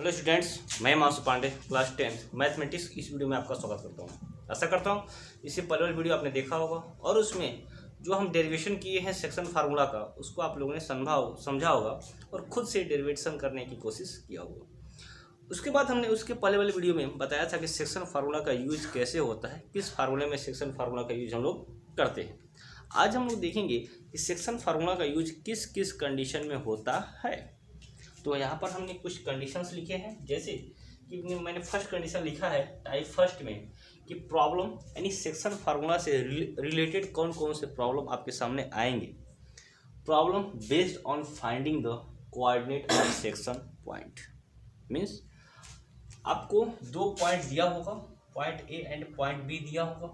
Hello students, मैं मासू Pandey class 10 mathematics इस video में आपका स्वागत करता हूं। आशा करता हूं इससे पहले वाली वीडियो आपने देखा होगा और उसमें जो हम डेरिवेशन किए हैं सेक्शन फार्मूला का उसको आप लोगों ने समझा होगा और खुद से डेरिवेशन करने की कोशिश किया होगा। उसके बाद हमने उसके पहले वाली वीडियो में बताया था कि सेक्शन फार्मूला का यूज कैसे होता है, किस फार्मूले में सेक्शन फार्मूला का यूज हम लोग करते हैं। आज हम लोग देखेंगे कि सेक्शन फार्मूला का यूज किस किस कंडीशन में होता है। तो यहाँ पर हमने कुछ कंडीशंस लिखे हैं, जैसे कि मैंने फर्स्ट कंडीशन लिखा है टाइप फर्स्ट में कि प्रॉब्लम यानी सेक्शन फार्मूला से रिलेटेड कौन कौन से प्रॉब्लम आपके सामने आएंगे। Problem based on finding the coordinate of section point means आपको दो पॉइंट दिया होगा, point A and point B दिया होगा,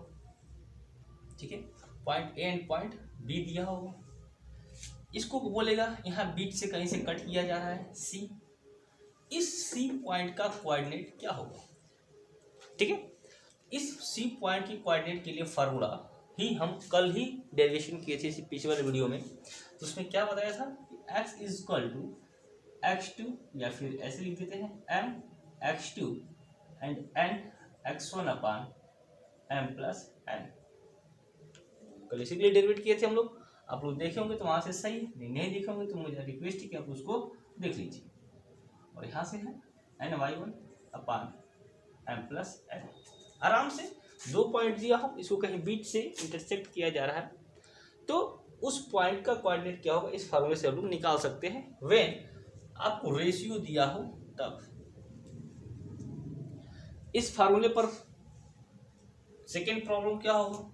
ठीक है। Point A and point B दिया होगा, इसको बोलेगा यहाँ बीच से कहीं से कट किया जा रहा है सी। इस सी पॉइंट का कोऑर्डिनेट क्या होगा, ठीक है। इस सी पॉइंट की कोऑर्डिनेट के लिए फार्मूला ही हम कल ही डेरिवेशन किए थे इसी पिछले वाले वीडियो में। तो उसमें क्या बताया था कि x is equal to x2 या फिर ऐसे लिख देते हैं m x2 and n x1 upon m plus n। कल इसी के लिए डेरिवेट किए थे हम लोग। आप लोग देखे होंगे तो वहाँ से सही, नहीं देखे होंगे तो मुझे रिक्वेस्ट है कि आप उसको देख लीजिए। और यहाँ से है n y one upon m plus n. आराम से दो पॉइंट दिया हो, इसको कहीं बीच से इंटरसेक्ट किया जा रहा है तो उस पॉइंट का कोऑर्डिनेट क्या होगा इस फार्मूले से हम लोग निकाल सकते हैं। व्हेन आपको रेशियो दिया हो तब इस फार्मूले पर सेकेंड प्रॉब्लम क्या होगा,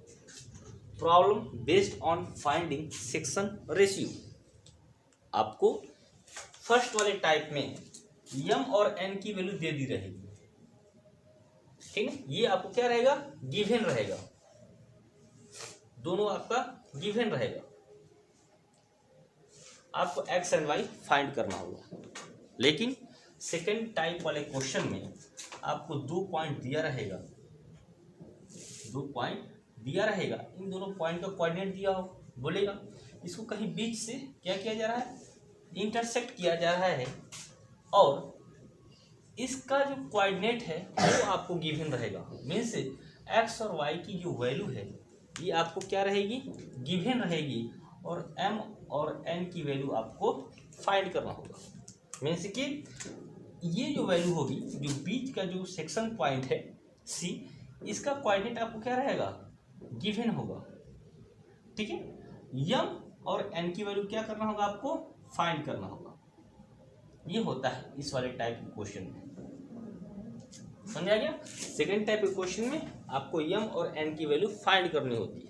problem based on finding section ratio. आपको फर्स्ट वाले टाइप में m और n की वैल्यू दे दी रहेगी, ठीक है। ये आपको क्या रहेगा, गिवन रहेगा, दोनों आपका गिवन रहेगा। आपको x एंड y फाइंड करना होगा। लेकिन सेकेंड टाइप वाले क्वेश्चन में आपको दो पॉइंट दिया रहेगा, इन दोनों पॉइंट का कोऑर्डिनेट दिया हो, बोलेगा इसको कहीं बीच से क्या किया जा रहा है, इंटरसेक्ट किया जा रहा है और इसका जो कोऑर्डिनेट है वो आपको गिवन रहेगा। मीन्स x और y की जो वैल्यू है ये आपको क्या रहेगी, गिवन रहेगी और m और n की वैल्यू आपको फाइंड करना होगा। मीन्स कि ये जो वैल्यू होगी, जो बीच का जो सेक्शन पॉइंट है c, इसका कोऑर्डिनेट आपको क्या रहेगा, गिवन होगा, ठीक है। m और n की वैल्यू क्या करना होगा, आपको फाइंड करना होगा। ये होता है इस वाले टाइप के क्वेश्चन में, समझ आ गया। सेकेंड टाइप के क्वेश्चन में आपको m और n की वैल्यू फाइंड करनी होती है।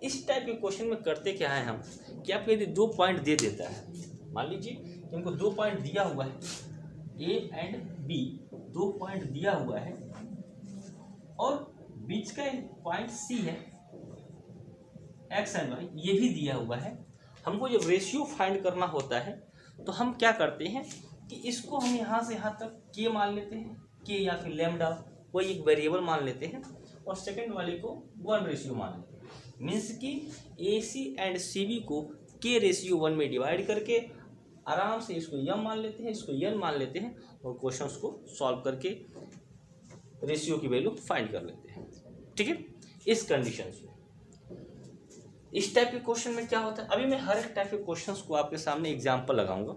इस टाइप के क्वेश्चन में करते क्या है हम कि आपको यदि दो पॉइंट दे देता है, मान लीजिए कि हमको दो पॉइंट दिया हुआ है a एंड b, दो पॉइंट दिया हुआ है और बीच का पॉइंट C है, x एंड y ये भी दिया हुआ है। हमको जब रेशियो फाइंड करना होता है तो हम क्या करते हैं कि इसको हम यहाँ से यहाँ तक k मान लेते हैं, k या फिर लैम्डा कोई एक वेरिएबल मान लेते हैं और सेकंड वाले को 1 रेशियो मान लेते हैं। मीन्स कि AC एंड CB को k रेशियो 1 में डिवाइड करके आराम से इसको m मान लेते हैं, इसको n मान लेते हैं और क्वेश्चंस को सॉल्व करके रेशियो की वैल्यू फाइंड कर लेते हैं, ठीक है। इस कंडीशन से इस टाइप के क्वेश्चन में क्या होता है, अभी मैं हर एक टाइप के क्वेश्चंस को आपके सामने एग्जांपल लगाऊंगा,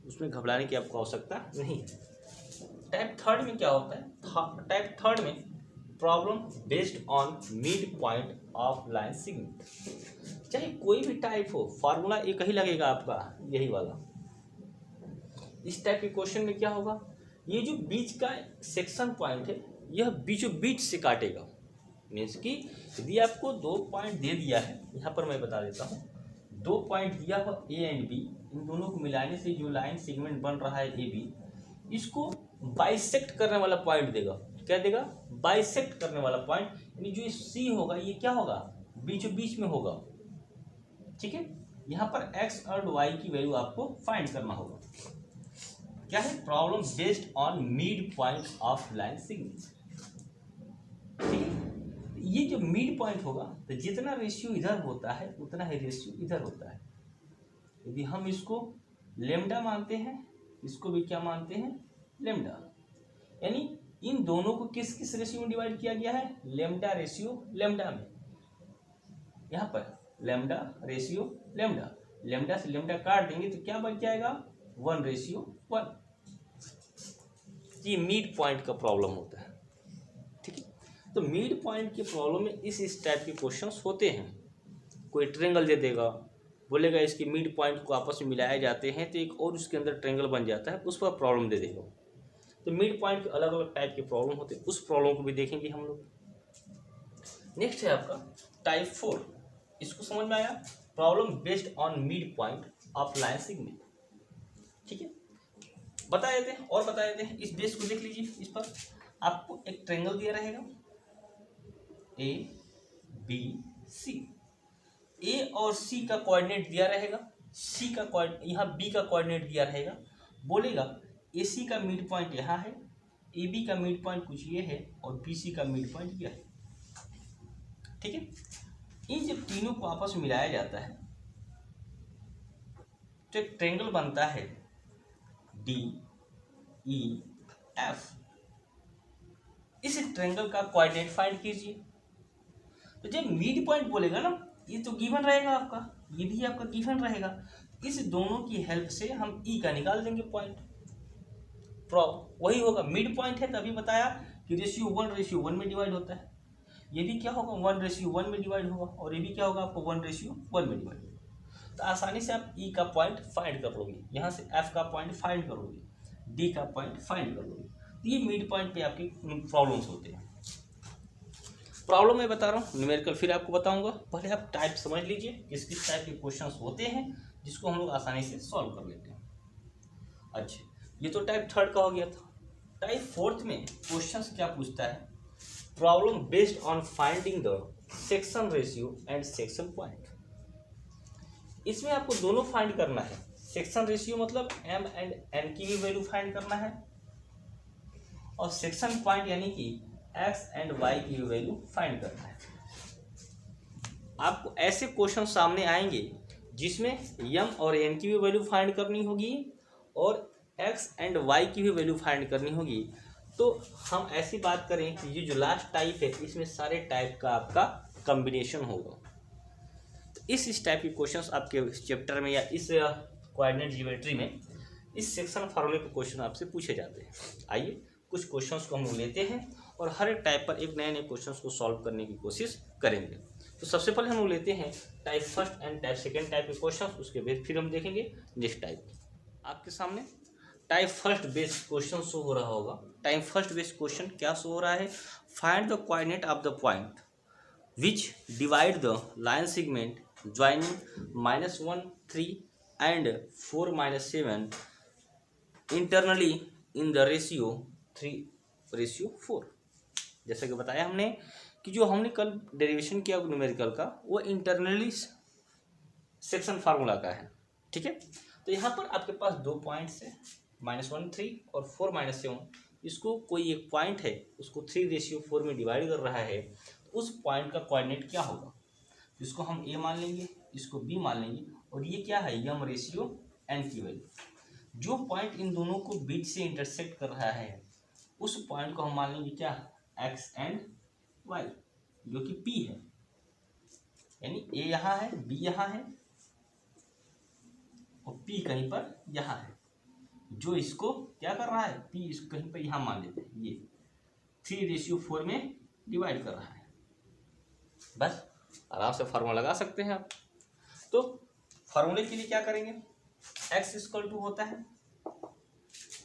उसमें घबराने की आपको आवश्यकता नहीं है। टाइप थर्ड में क्या होता है, टाइप थर्ड में problem based on mid point of line segment. चाहे कोई भी टाइप हो, फार्मूला एक ही लगेगा आपका, यही वाला। इस टाइप के क्वेश्चन में क्या होगा, ये जो बीच का सेक्शन पॉइंट है यह बीचों बीच से काटेगा। मीन्स कि यदि आपको दो पॉइंट दे दिया है, यहाँ पर मैं बता देता हूँ, दो पॉइंट दिया हुआ ए एंड बी, इन दोनों को मिलाने से जो लाइन सेगमेंट बन रहा है ए बी, इसको बाइसेक्ट करने वाला पॉइंट देगा। क्या देगा, बाइसेक्ट करने वाला पॉइंट, यानी जो सी होगा ये क्या होगा, बीचों बीच में होगा, ठीक है। यहाँ पर x और y की वैल्यू आपको फाइंड करना होगा। क्या है, problem based on mid point of line segment, ठीक है। ये जो मिड पॉइंट होगा तो जितना रेशियो इधर होता है उतना ही रेशियो इधर होता है। यदि हम इसको लेम्डा मानते हैं, इसको भी क्या मानते हैं, लेमडा, यानी इन दोनों को किस किस रेशियो में डिवाइड किया गया है, लेमडा रेशियो लेमडा में। यहाँ पर लेमडा रेशियो लेमडा, लेमडा से लेमडा काट देंगे तो क्या बच जाएगा, 1:1। ये मिड पॉइंट का प्रॉब्लम होता है, ठीक है। तो मिड पॉइंट के प्रॉब्लम में इस टाइप के क्वेश्चंस होते हैं। कोई ट्रेंगल दे देगा, बोलेगा इसके मिड पॉइंट को आपस में मिलाए जाते हैं तो एक और उसके अंदर ट्रेंगल बन जाता है, उस पर प्रॉब्लम दे देगा। तो मिड पॉइंट के अलग अलग टाइप के प्रॉब्लम होते हैं, उस प्रॉब्लम को भी देखेंगे हम लोग। नेक्स्ट है आपका टाइप 4, इसको समझ में आया, problem based on mid point of line segment, ठीक है। बता देते हैं और बता देते हैं, इस बेस को देख लीजिए। इस पर आपको एक ट्रेंगल दिया रहेगा ABC, ए और सी का कोऑर्डिनेट दिया रहेगा, सी का यहाँ बी का कोऑर्डिनेट दिया रहेगा। बोलेगा AC का मिड पॉइंट यहाँ है, AB का मिड पॉइंट कुछ ये है और BC का मिड पॉइंट यह है, ठीक है। इन जब तीनों को आपस में मिलाया जाता है तो एक ट्रेंगल बनता है DEF। इस ट्रेंगल का कोऑर्डिनेट फाइंड कीजिए। तो जब मिड पॉइंट बोलेगा ना, ये तो गिवन रहेगा आपका, ये भी आपका गिवन रहेगा। इस दोनों की हेल्प से हम ई का निकाल देंगे पॉइंट, वही होगा। मिड पॉइंट है तभी बताया कि रेशियो 1:1 में डिवाइड होता है। ये भी क्या होगा, 1:1 में डिवाइड होगा, और ये भी क्या होगा आपको 1:1 में डिवाइड होगा। तो आसानी से आप ई का पॉइंट फाइंड कर लोगे, यहाँ से एफ का पॉइंट फाइंड करोगे, डी का पॉइंट फाइंड कर लोगे। तो ये मिड पॉइंट पे आपके प्रॉब्लम्स होते हैं। प्रॉब्लम मैं बता रहा हूँ, न्यूमेरिकल फिर आपको बताऊंगा। पहले आप टाइप समझ लीजिए, किस किस टाइप के क्वेश्चंस होते हैं जिसको हम लोग आसानी से सॉल्व कर लेते हैं। अच्छा, ये तो टाइप 3 का हो गया था। टाइप 4 में क्वेश्चंस क्या पूछता है, problem based on finding the section ratio and section point. इसमें आपको दोनों फाइंड करना है। सेक्शन रेशियो मतलब m एंड n की भी वैल्यू फाइंड करना है, और सेक्शन पॉइंट यानी कि x एंड y की भी वैल्यू फाइंड करना है। आपको ऐसे क्वेश्चन सामने आएंगे जिसमें m और n की भी वैल्यू फाइंड करनी होगी और x एंड y की भी वैल्यू फाइंड करनी होगी। तो हम ऐसी बात करें कि ये जो लास्ट टाइप है इसमें सारे टाइप का आपका कॉम्बिनेशन होगा। इस टाइप के क्वेश्चंस आपके चैप्टर में या इस कोऑर्डिनेट ज्योमेट्री में इस सेक्शन फार्मूले के क्वेश्चन आपसे पूछे जाते हैं। आइए कुछ क्वेश्चंस को हम लोग लेते हैं और हर एक टाइप पर एक नए नए क्वेश्चंस को सॉल्व करने की कोशिश करेंगे। तो सबसे पहले हम लोग लेते हैं टाइप 1 एंड टाइप 2 टाइप के क्वेश्चन, उसके बाद फिर हम देखेंगे नेक्स्ट टाइप। आपके सामने टाइप 1 बेस्ड क्वेश्चन शो हो रहा होगा। टाइप 1 बेस्ड क्वेश्चन क्या शो हो रहा है, find the coordinate of the point which divide the line segment joining -1 3 and 4 7 internally in the ratio 3:4। जैसा कि बताया हमने कि जो हमने कल डेरिवेशन किया न्यूमेरिकल का वो इंटरनली सेक्शन फार्मूला का है, ठीक है। तो यहाँ पर आपके पास दो पॉइंट्स है, -1 3 और 4 7। इसको कोई एक पॉइंट है उसको 3:4 में डिवाइड कर रहा है, तो उस पॉइंट का कोऑर्डिनेट क्या होगा, इसको हम a मान लेंगे, इसको b मान लेंगे, और ये क्या है m/n की वैल्यू। जो पॉइंट इन दोनों को बीच से इंटरसेक्ट कर रहा है उस पॉइंट को हम मान लेंगे क्या, x एंड y, जो कि p है। यानी a यहाँ है, b यहाँ है और p कहीं पर यहाँ है। जो इसको क्या कर रहा है, p इसको कहीं पर यहाँ मान लेते हैं, ये 3:4 में डिवाइड कर रहा है। बस आराम से फार्मूला लगा सकते हैं आप। तो फार्मूले के लिए क्या करेंगे, x इक्वल टू होता है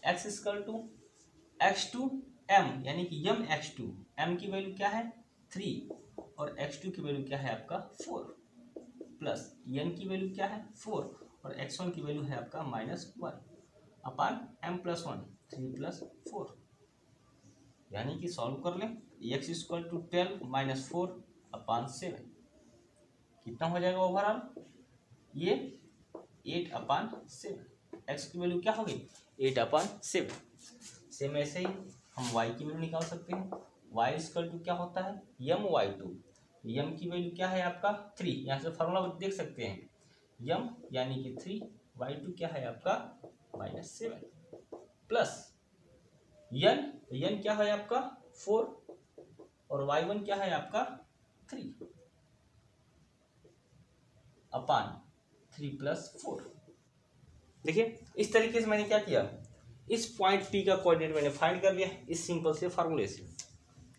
x equal to x2 m, यानी कि m(x2), m की वैल्यू क्या है 3 और x2 की वैल्यू क्या है आपका 4, प्लस n की वैल्यू क्या है 4 और x1 की वैल्यू है आपका -1 अपान m+1 3 + 4। यानी कि सॉल्व कर लें, x इक्वल टू 12 - 4 अपान 7 कितना हो जाएगा ओवरऑल, ये 8/7। x की वैल्यू क्या होगी 8/7। सेम ऐसे ही हम y की वैल्यू निकाल सकते हैं। y इक्वल टू क्या होता है m/2, m की वैल्यू क्या है आपका 3, यहाँ से फार्मूला देख सकते हैं, m यानी कि 3, y2 क्या है आपका -7, प्लस यन, तो यन क्या है आपका 4 और y1 क्या है आपका 3 अपान 3 + 4। देखिए इस तरीके से मैंने क्या किया, इस पॉइंट P का कोऑर्डिनेट मैंने फाइंड कर लिया इस सिंपल से फार्मूले से।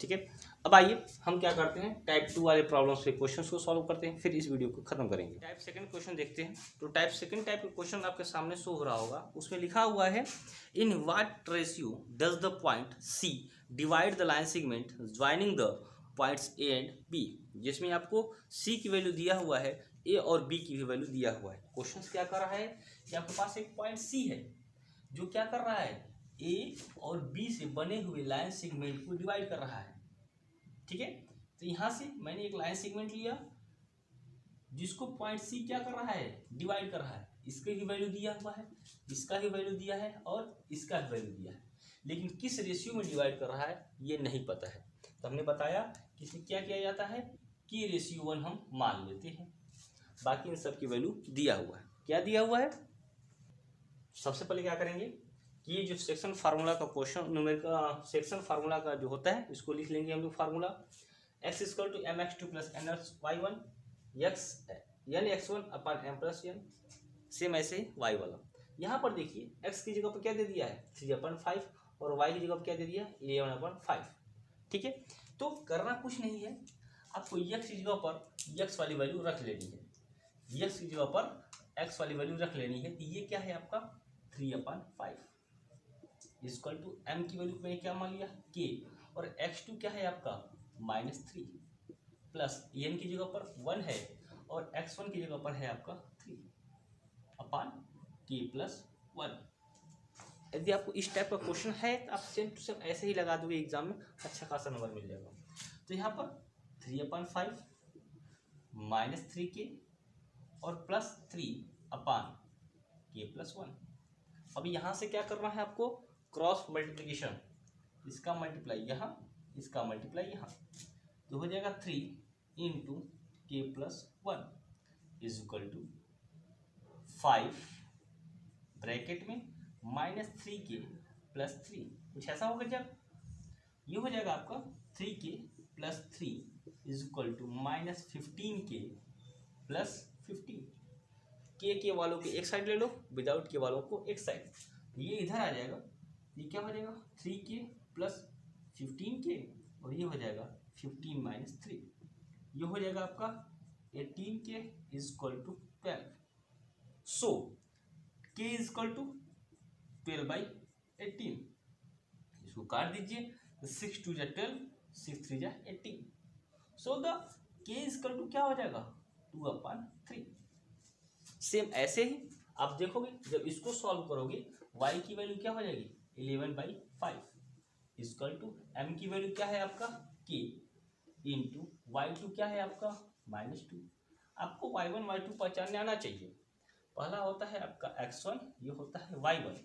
ठीक है, अब आइए हम क्या करते हैं, टाइप 2 वाले प्रॉब्लम्स के क्वेश्चंस को सॉल्व करते हैं, फिर इस वीडियो को खत्म करेंगे। टाइप सेकंड क्वेश्चन देखते हैं। तो टाइप सेकंड टाइप का क्वेश्चन आपके सामने शो हो रहा होगा, उसमें लिखा हुआ है in what ratio does the point C divide the line segment joining the points A and B, जिसमें आपको C की वैल्यू दिया हुआ है, A और B की भी वैल्यू दिया हुआ है। क्वेश्चन क्या कर रहा है कि आपके पास एक पॉइंट C है जो क्या कर रहा है, A और B से बने हुए लाइन सेगमेंट को डिवाइड कर रहा है। ठीक है, तो यहां से मैंने एक लाइन सेगमेंट लिया जिसको पॉइंट C क्या कर रहा है, डिवाइड कर रहा है। इसके भी वैल्यू दिया हुआ है, इसका भी वैल्यू दिया है और इसका भी वैल्यू दिया है, लेकिन किस रेशियो में डिवाइड कर रहा है ये नहीं पता है। तो हमने बताया कि इसमें क्या किया जाता है कि रेशियो 1 हम मान लेते हैं, बाकी इन सब की वैल्यू दिया हुआ है। क्या दिया हुआ है, सबसे पहले क्या करेंगे कि ये जो सेक्शन फार्मूला का क्वेश्चन न्यूमेरिकल का सेक्शन फार्मूला का जो होता है इसको लिख लेंगे हम लोग formula x = mx2 + ny1 x n x1 / m + n। Same ऐसे ही y वाला, यहाँ पर देखिए x की जगह पर क्या दे दिया है 3/5 और y की जगह पर क्या दे दिया 11/5। ठीक है, तो करना कुछ नहीं है, आपको x की जगह पर x वाली वैल्यू रख लेनी है, x की जगह पर x वाली वैल्यू रख लेनी है। तो ये क्या है आपका 3/5 इक्वल टू m की वैल्यू मैंने क्या मान लिया k, और x2 क्या है आपका -3 प्लस n की जगह पर 1 है और x1 की जगह पर है आपका 3 अपान k + 1। यदि आपको इस टाइप का क्वेश्चन है तो आप सेम टू सेम ऐसे ही लगा दोगे, एग्जाम में अच्छा खासा नंबर मिल जाएगा। तो यहाँ पर 3/5 -3k और +3 अपान k + 1। अब यहाँ से क्या करना है आपको, क्रॉस मल्टीप्लिकेशन, इसका मल्टीप्लाई यहाँ, इसका मल्टीप्लाई यहाँ, तो हो जाएगा 3 × k + 1 = 5 ब्रैकेट में -3k + 3, कुछ ऐसा होगा जब ये हो जाएगा आपका 3k + 3 = -15k + 15। के वालों के एक साइड ले लो, विदाउट के वालों को एक साइड, ये इधर आ जाएगा, ये क्या हो जाएगा 3k + 15k और ये हो जाएगा 15 - 3, ये हो जाएगा आपका 18k = 12। सो k = 12/18, इसको काट दीजिए, 6 × 2 = 12, 6 × 3 = 18। सो द k = क्या हो जाएगा 2/3। सेम ऐसे ही आप देखोगे जब इसको सॉल्व करोगे y की वैल्यू क्या हो जाएगी 11/5 इक्वल टू m की वैल्यू क्या है आपका k इंटू y2 क्या है आपका -2। आपको y1 y2 पहचानने आना चाहिए। पहला होता है आपका x1, ये होता है y1,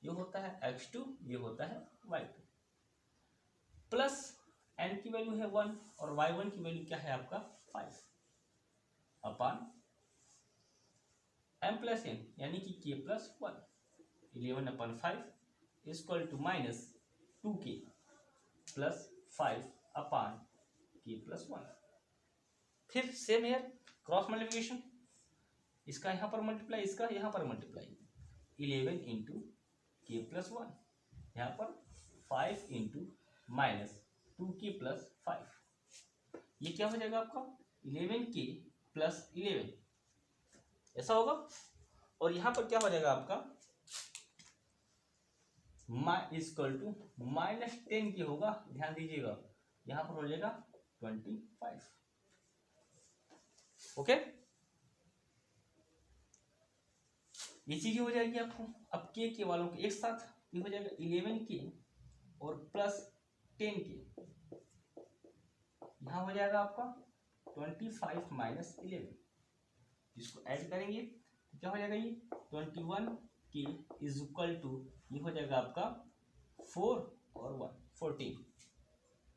ये होता है x2, ये होता है y2, प्लस n की वैल्यू है 1 और y1 की वैल्यू क्या है आपका 5 अपान m + n यानी कि k + 1, 11/5 equal to -2k + 5 upon k + 1। फिर सेम हेयर क्रॉस मल्टीप्लिकेशन, इसका यहाँ पर मल्टीप्लाई, इसका यहाँ पर मल्टीप्लाई, 11 × k + 1, यहाँ पर 5 × -2k + 5, ये क्या हो जाएगा आपका 11k + 11, ऐसा होगा। और यहाँ पर क्या हो जाएगा आपका इक्वल टू -10k होगा, ध्यान दीजिएगा, यहाँ पर हो जाएगा 25। ओके, ये चीज हो जाएगी आपको। अब के वालों के एक साथ ये हो जाएगा 11k और +10k, यहाँ हो जाएगा आपका 25 - 11, इसको ऐड करेंगे तो क्या हो जाएगा ये 21k इक्वल टू ये हो जाएगा आपका 4 और 1 14।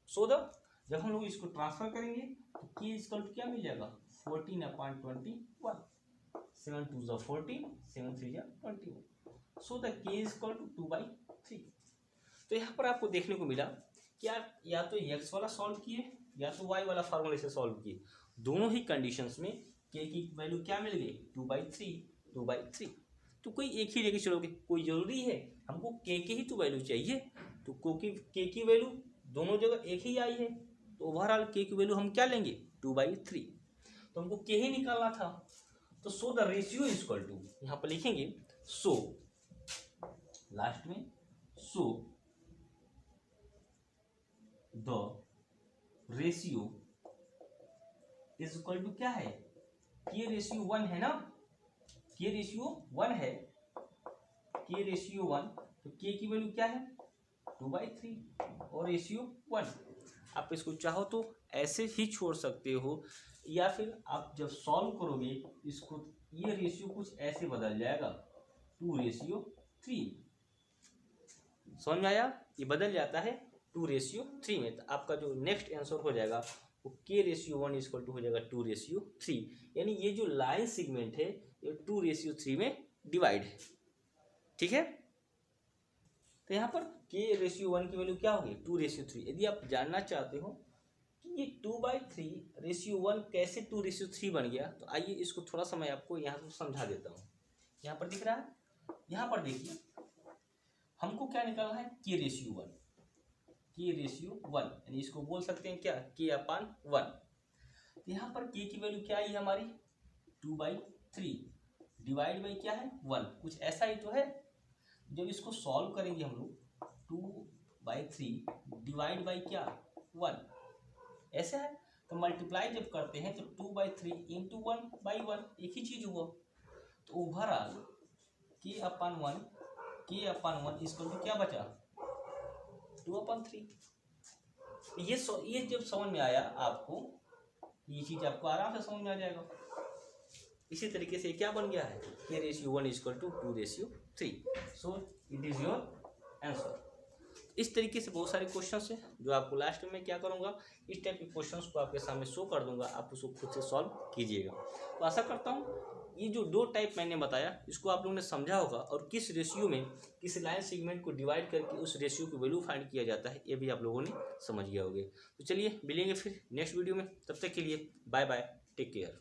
सो द जब हम लोग इसको ट्रांसफर करेंगे तो k इक्वल टू क्या मिल जाएगा 14/21, 7 2 = 14, 7 3 = 21। So the k equal to 2/3। तो यहाँ पर आपको देखने को मिला कि आप या तो एक्स वाला सॉल्व किए या तो वाई वाला फार्मूले से सॉल्व किए, दोनों ही कंडीशंस में के की वैल्यू क्या मिल गई 2/3। तो कोई एक ही लेके चलोगे, कोई ज़रूरी है हमको के ही तो वैल्यू चाहिए, तो के की वैल्यू दोनों जगह एक ही आई है, तो ओवरऑल के की वैल्यू हम क्या लेंगे 2/3। तो हमको के ही निकालना था, तो so the ratio is equal to, यहाँ पर लिखेंगे सो, लास्ट में so the ratio is equal to क्या है, के रेशियो 1 है ना, के रेशियो 1 है, के रेशियो 1, तो के की वैल्यू क्या है 2/3 और रेशियो 1। आप इसको चाहो तो ऐसे ही छोड़ सकते हो, या फिर आप जब सॉल्व करोगे इसको, ये रेशियो कुछ ऐसे बदल जाएगा 2/3। समझ में आया, ये बदल जाता है 2/3 में। तो आपका जो नेक्स्ट आंसर हो जाएगा वो के रेशियो 1 इक्वल टू हो जाएगा 2/3, यानी ये जो लाइन सेगमेंट है ये 2/3 में डिवाइड है। ठीक है, तो यहाँ पर के रेशियो 1 की वैल्यू क्या होगी 2/3। यदि आप जानना चाहते हो कि ये 2/3 रेशियो 1 कैसे 2/3 बन गया, तो आइए इसको थोड़ा सा मैं आपको यहाँ पर समझा देता हूँ। यहाँ पर दिख रहा है, यहाँ पर देखिए हमको क्या निकालना है के रेशियो 1, के रेशियो 1 यानी इसको बोल सकते हैं क्या k/1। तो यहाँ पर के की वैल्यू क्या आई हमारी 2/3 डिवाइड बाई क्या है 1, कुछ ऐसा ही तो है। जब इसको सॉल्व करेंगे हम लोग 2/3 डिवाइड बाई क्या 1 ऐसा है, तो मल्टीप्लाई जब करते हैं तो 2/3 इंटू 1/1 एक ही चीज हुआ। तो ओवरऑल k/1 इसको क्या बचा 2/3। ये जब समझ में आया आपको, ये चीज आपको आराम से समझ में आ जाएगा। इसी तरीके से क्या बन गया है के ratio 1 equal to 2/3, so it is your answer. इस तरीके से बहुत सारे क्वेश्चंस हैं जो आपको लास्ट में क्या करूंगा, इस टाइप के क्वेश्चंस को आपके सामने शो कर दूंगा, आप उसको खुद से सॉल्व कीजिएगा। तो आशा करता हूँ ये जो 2 टाइप मैंने बताया इसको आप लोगों ने समझा होगा, और किस रेशियो में किस लाइन सेगमेंट को डिवाइड करके उस रेशियो की वैल्यू फाइंड किया जाता है ये भी आप लोगों ने समझ गया होंगे। तो चलिए मिलेंगे फिर नेक्स्ट वीडियो में, तब तक के लिए बाय बाय, टेक केयर।